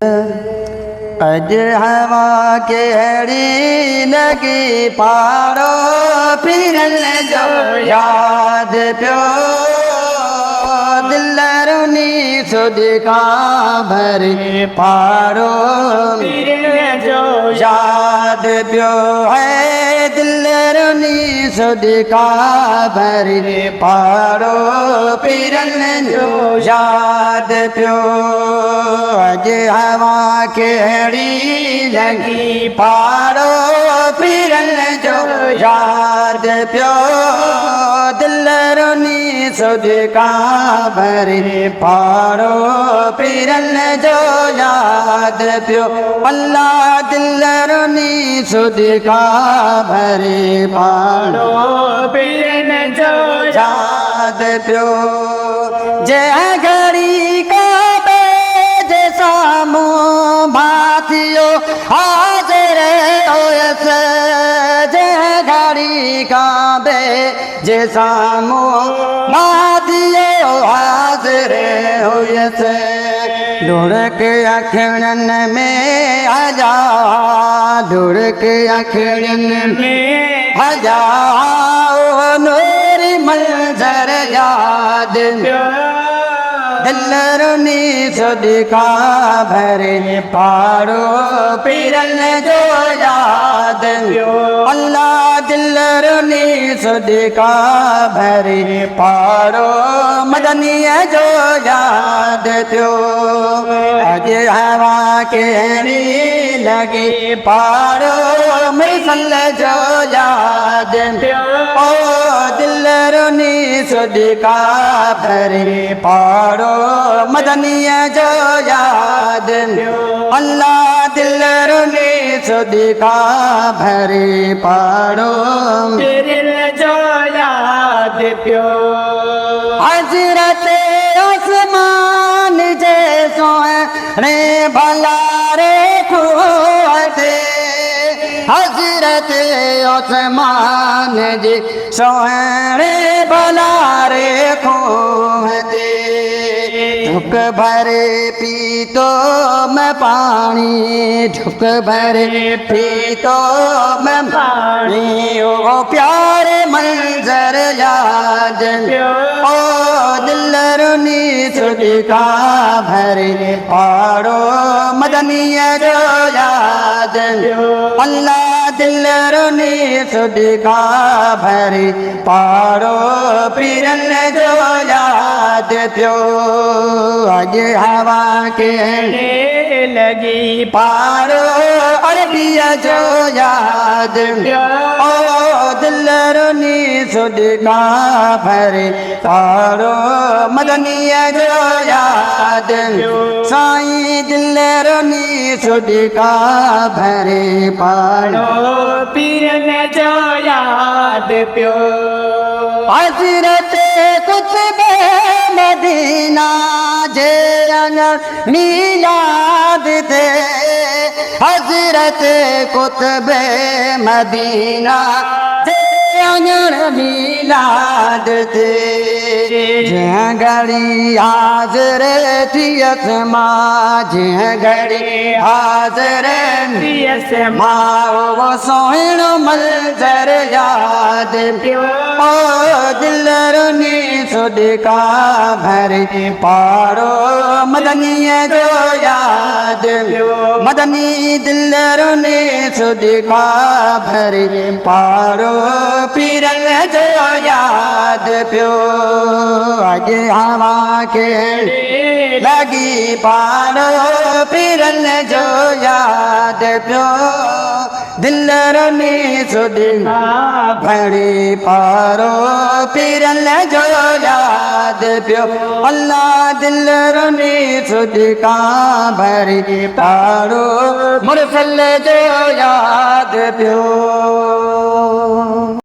अज हवा के हड़ी लगी पारो फिरन जो याद प्यो दिल रुनी सुध का भरे पारो फिरन जो याद प्यो है दिल रुनी सुध का भरे पारो फिरन जो याद प्यो अज हवा के हड़ी लगी पारो फिरन जो याद प्यो दिल रुनी सुध का भरे पारो फिरन जो याद प्यो अल्लाह दिल रुनी सुध का भरे पारो फिरन जो याद प्यो जय घड़ी का सामो भातियो हाजिर होयस जय घड़ी काबे जे सामो भातियो हाजिर होयस ढुड़क अखड़न में आजा ढुड़क अखड़न में आजा नूर मंजर याद दिल रुनी सुध का भरे पारो फिरन जो याद अल्लाह दिल रुनी सुध का भरे पारो मदनी जो याद त्यो अज हवा के लगे पारो मिसल जो याद ओ दिल रुनी सुध का भरे पारो मदनी जो याद अल्लाह दिल रुनी सुध का भरे पारो दिल जो याद प्यो हजरत उस्मान जैसो रे भला रे खुआते हजरत उस्मान जी सोहरे भला रे खुआते ढुक भरे पी तो मैं पानी ढुक भरे पी तो मैं पानी ओ प्यारे मंजर याद ओ दिल रुनी सुध का भरे पारो मदनी जो याद अल्लाह दिल रुनी सुध का भरे पारो फिरन जो याद प्यो अज हवा के लगी पारो अरबिया जो याद ओ दिल रुनी सुध का भरे पारो मदनी जो याद साईं दिल रुनी सुध का भरे पारो फिरन जो याद प्यो हजरत कुतुबे मदीना जे मिलाद दे हजरत कुतुबे मदीना जे मिलाद दे जय घड़ी हाजिर थियस माँ जय घड़ी हाजिर थियस माँ वो सोहण मंजर याद ओ दिल रुनी सुध का भरे पारो मदनी जो याद मदनी दिल रुनी सुध का भरे पारो फिरन जो याद प्यो अज हवा के लगी पारो फिरन जो याद प्यो दिल रुनी सुध का भरे पारो फिरन जो याद प्यो अल्लाह दिल रुनी सुध का भरे पारो मुरसल जो याद प्यो।